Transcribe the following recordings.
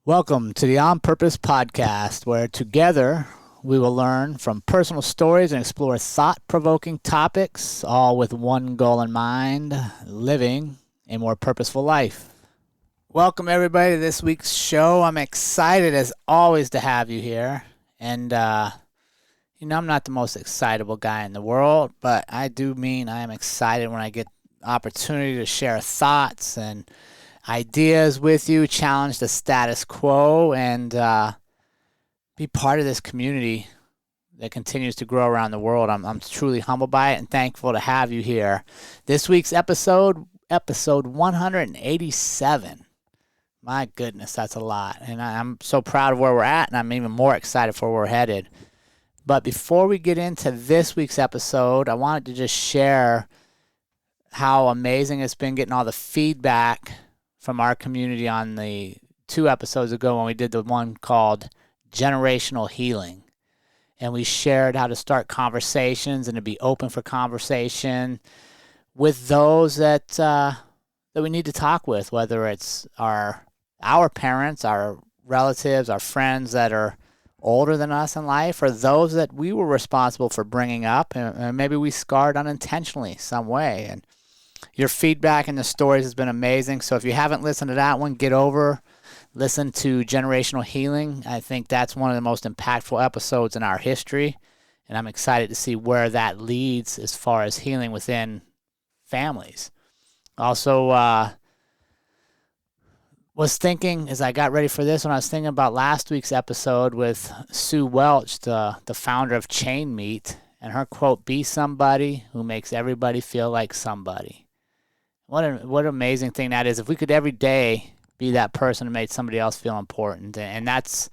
Welcome to the On Purpose podcast, where together we will learn from personal stories and explore thought-provoking topics, all with one goal in mind: living a more purposeful life. Welcome, everybody, to this week's show. I'm excited, as always, to have you here. And, I'm not the most excitable guy in the world, but I do mean I am excited when I get opportunity to share thoughts and ideas with you, challenge the status quo, and be part of this community that continues to grow around the world. I'm truly humbled by it and thankful to have you here. This week's episode 187. My goodness, that's a lot. And I'm so proud of where we're at, and I'm even more excited for where we're headed. But before we get into this week's episode, I wanted to just share how amazing it's been getting all the feedback from our community on the 2 episodes ago when we did the one called Generational Healing. And we shared how to start conversations and to be open for conversation with those that we need to talk with, whether it's our parents, our relatives, our friends that are older than us in life, or those that we were responsible for bringing up, and maybe we scarred unintentionally some way. And your feedback and the stories has been amazing. So if you haven't listened to that one, listen to Generational Healing. I think that's one of the most impactful episodes in our history, and I'm excited to see where that leads as far as healing within families. Also, was thinking as I got ready for this one, I was thinking about last week's episode with Sue Welch, the founder of Chain Meat, and her quote, "Be somebody who makes everybody feel like somebody." What an amazing thing that is. If we could every day be that person who made somebody else feel important. And that's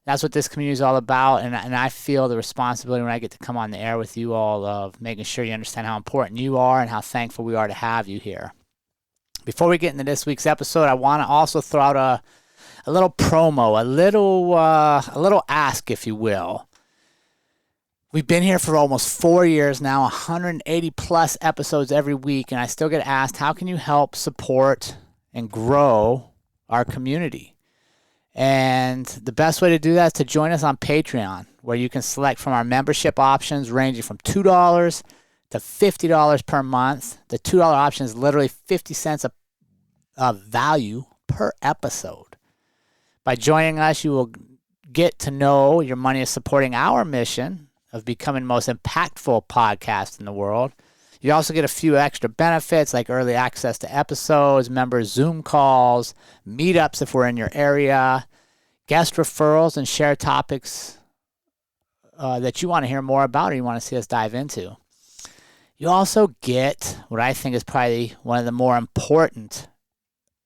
what this community is all about. And I feel the responsibility when I get to come on the air with you all of making sure you understand how important you are and how thankful we are to have you here. Before we get into this week's episode, I want to also throw out a little promo, a little ask, if you will. We've been here for almost 4 years now, 180 plus episodes every week, and I still get asked, how can you help support and grow our community? And the best way to do that is to join us on Patreon, where you can select from our membership options ranging from $2 to $50 per month. The $2 option is literally 50 cents of value per episode. By joining us, you will get to know your money is supporting our mission of becoming the most impactful podcast in the world. You also get a few extra benefits like early access to episodes, member Zoom calls, meetups if we're in your area, guest referrals, and share topics that you want to hear more about or you want to see us dive into. You also get what I think is probably one of the more important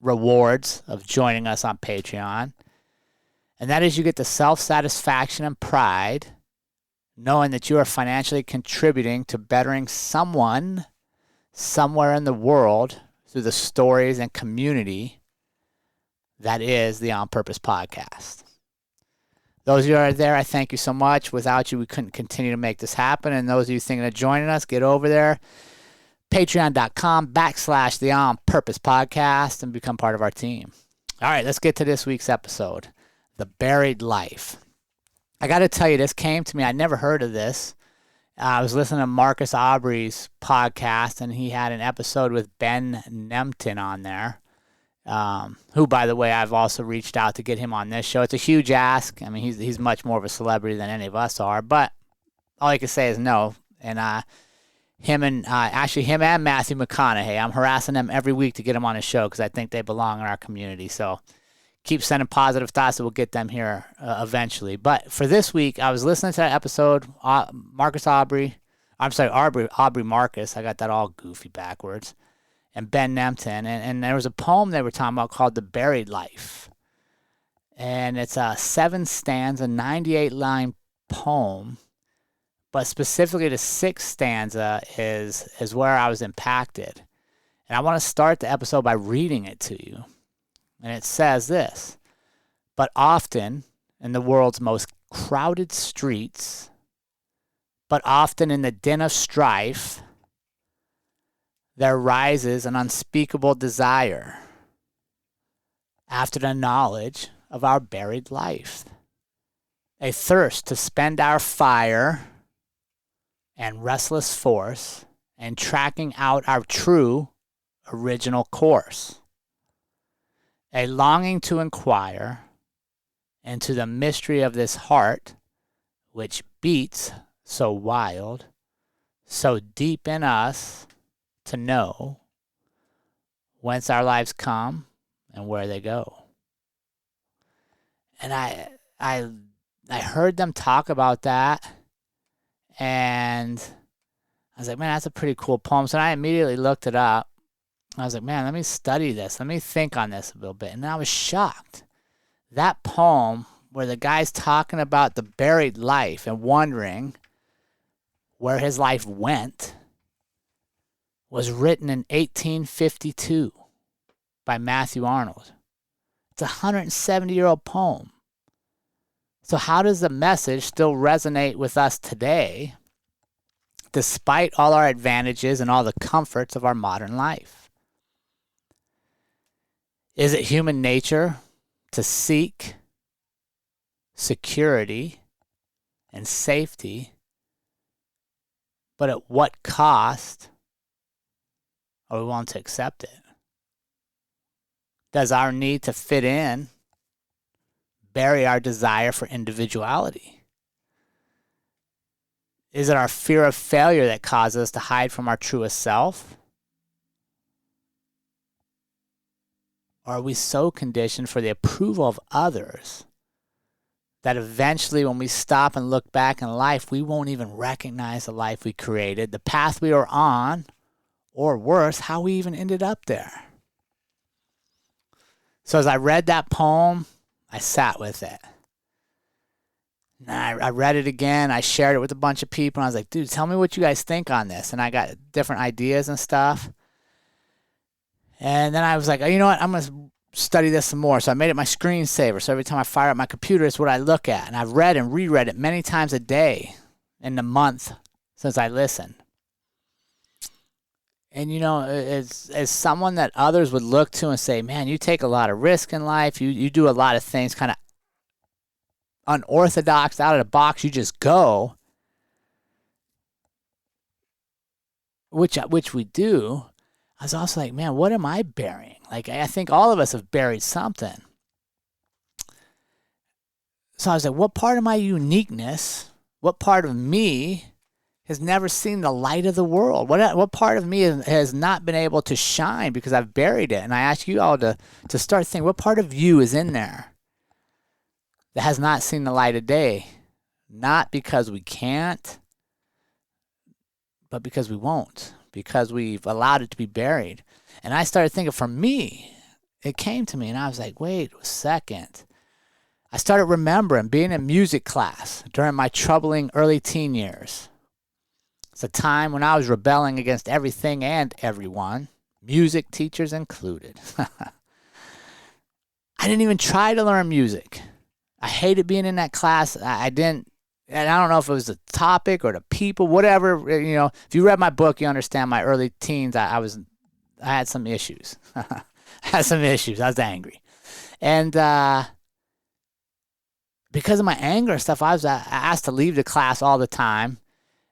rewards of joining us on Patreon, and that is you get the self-satisfaction and pride knowing that you are financially contributing to bettering someone somewhere in the world through the stories and community that is the On Purpose podcast. Those of you who are there, I thank you so much. Without you, we couldn't continue to make this happen. And those of you thinking of joining us, get over there. Patreon.com/the On Purpose podcast and become part of our team. All right, let's get to this week's episode, The Buried Life. I got to tell you, this came to me. I never heard of this. I was listening to Marcus Aubrey's podcast, and he had an episode with Ben Nemtin on there, who, by the way, I've also reached out to get him on this show. It's a huge ask. I mean, he's much more of a celebrity than any of us are, but all I can say is no. And him and Matthew McConaughey, I'm harassing them every week to get them on the show because I think they belong in our community. So keep sending positive thoughts that we'll get them here eventually. But for this week, I was listening to that episode, Aubrey Marcus. I got that all goofy backwards. And Ben Nemtin. And there was a poem they were talking about called The Buried Life. And it's a 7-stanza, 98-line poem. But specifically the 6th stanza is where I was impacted. And I want to start the episode by reading it to you. And it says this: "But often in the world's most crowded streets, but often in the din of strife, there rises an unspeakable desire after the knowledge of our buried life, a thirst to spend our fire and restless force and tracking out our true original course, a longing to inquire into the mystery of this heart which beats so wild, so deep in us, to know whence our lives come and where they go. And I heard them talk about that, and I was like, man, that's a pretty cool poem. So I immediately looked it up. I was like, man, let me study this. Let me think on this a little bit. And I was shocked. That poem where the guy's talking about the buried life and wondering where his life went was written in 1852 by Matthew Arnold. It's a 170-year-old poem. So how does the message still resonate with us today, despite all our advantages and all the comforts of our modern life? Is it human nature to seek security and safety, but at what cost are we willing to accept it? Does our need to fit in bury our desire for individuality? Is it our fear of failure that causes us to hide from our truest self? Or are we so conditioned for the approval of others that eventually when we stop and look back in life, we won't even recognize the life we created, the path we were on, or worse, how we even ended up there? So as I read that poem, I sat with it. And I read it again. I shared it with a bunch of people. And I was like, dude, tell me what you guys think on this. And I got different ideas and stuff. And then I was like, oh, you know what? I'm going to study this some more. So I made it my screensaver. So every time I fire up my computer, it's what I look at. And I've read and reread it many times a day in the month since I listened. And, you know, as someone that others would look to and say, man, you take a lot of risk in life. You do a lot of things kind of unorthodox, out of the box. You just go, which we do. I was also like, man, what am I burying? Like, I think all of us have buried something. So I was like, what part of my uniqueness, what part of me has never seen the light of the world? What part of me has not been able to shine because I've buried it? And I ask you all to start thinking, what part of you is in there that has not seen the light of day? Not because we can't, but because we won't, because we've allowed it to be buried. And I started thinking, for me, it came to me, and I was like, wait a second. I started remembering being in music class during my troubling early teen years. It's a time when I was rebelling against everything and everyone, music teachers included. I didn't even try to learn music. I hated being in that class. I didn't, and I don't know if it was the topic or the people, whatever. You know, if you read my book, you understand my early teens. I had some issues. I was angry, and because of my anger and stuff, I was asked to leave the class all the time.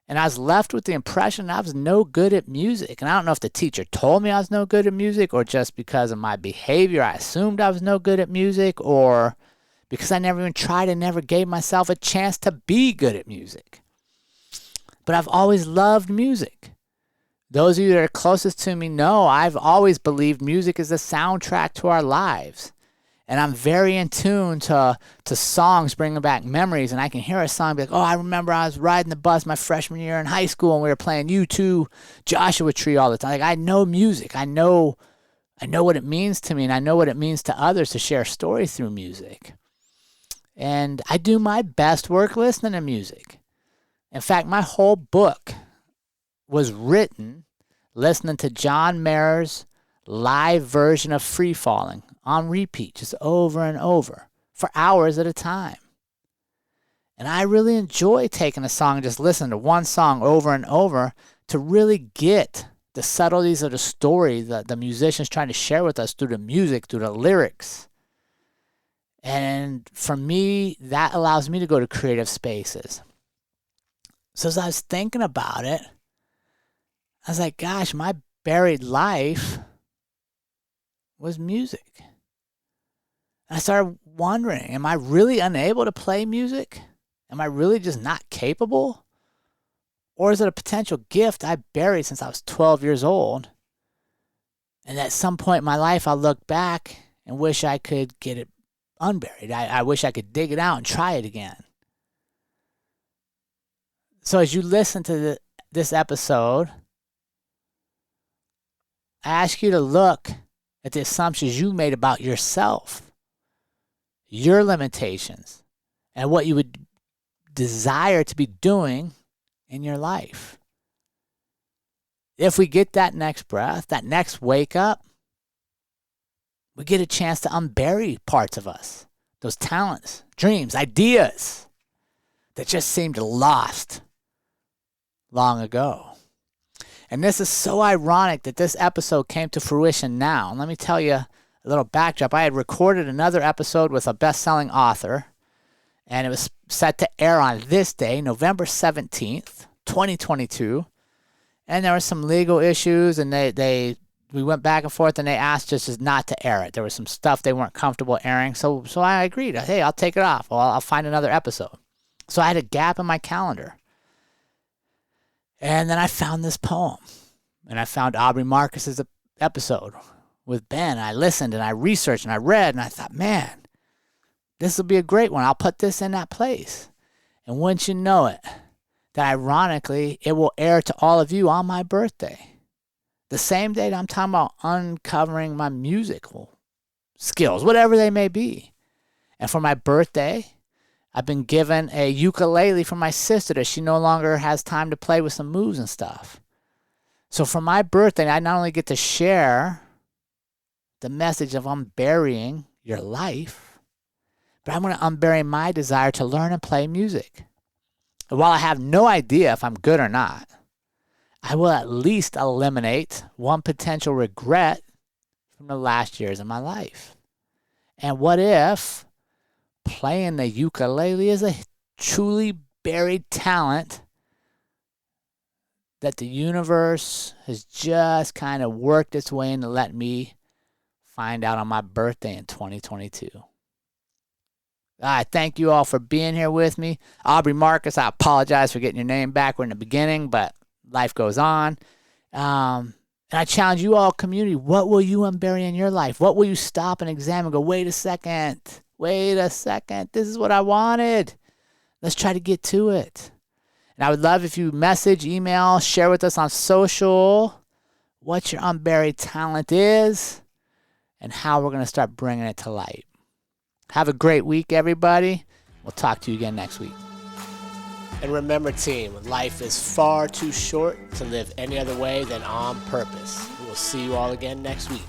And I was left with the impression I was no good at music. And I don't know if the teacher told me I was no good at music, or just because of my behavior, I assumed I was no good at music, or because I never even tried and never gave myself a chance to be good at music. But I've always loved music. Those of you that are closest to me know I've always believed music is the soundtrack to our lives. And I'm very in tune to songs bringing back memories. And I can hear a song and be like, oh, I remember I was riding the bus my freshman year in high school and we were playing U2 Joshua Tree all the time. Like, I know music. I know what it means to me, and I know what it means to others to share stories through music. And I do my best work listening to music. In fact, my whole book was written listening to John Mayer's live version of Free Falling on repeat, just over and over for hours at a time. And I really enjoy taking a song and just listening to one song over and over to really get the subtleties of the story that the musician's trying to share with us through the music, through the lyrics. And for me, that allows me to go to creative spaces. So as I was thinking about it, I was like, gosh, my buried life was music. And I started wondering, am I really unable to play music? Am I really just not capable? Or is it a potential gift I buried since I was 12 years old? And at some point in my life, I'll look back and wish I could get it unburied. I wish I could dig it out and try it again. So as you listen to this episode, I ask you to look at the assumptions you made about yourself, your limitations, and what you would desire to be doing in your life. If we get that next breath, that next wake up, we get a chance to unbury parts of us, those talents, dreams, ideas that just seemed lost long ago. And this is so ironic that this episode came to fruition now. And let me tell you a little backdrop. I had recorded another episode with a best-selling author, and it was set to air on this day, November 17th, 2022. And there were some legal issues, and we went back and forth, and they asked us just not to air it. There was some stuff they weren't comfortable airing, so I agreed. Hey, I'll take it off. Well, I'll find another episode. So I had a gap in my calendar. And then I found this poem, and I found Aubrey Marcus's episode with Ben. I listened, and I researched, and I read, and I thought, man, this will be a great one. I'll put this in that place. And once you know it, that ironically, it will air to all of you on my birthday. The same day that I'm talking about uncovering my musical skills, whatever they may be. And for my birthday, I've been given a ukulele from my sister that she no longer has time to play with some moves and stuff. So for my birthday, I not only get to share the message of unburying your life, but I'm going to unbury my desire to learn and play music. And while I have no idea if I'm good or not, I will at least eliminate one potential regret from the last years of my life. And what if playing the ukulele is a truly buried talent that the universe has just kind of worked its way in to let me find out on my birthday in 2022. I thank you all for being here with me. Aubrey Marcus, I apologize for getting your name backward in the beginning, but life goes on. And I challenge you all, community, what will you unbury in your life? What will you stop and examine and go, wait a second, this is what I wanted. Let's try to get to it. And I would love if you message, email, share with us on social what your unburied talent is and how we're going to start bringing it to light. Have a great week, everybody. We'll talk to you again next week. And remember, team, life is far too short to live any other way than on purpose. We will see you all again next week.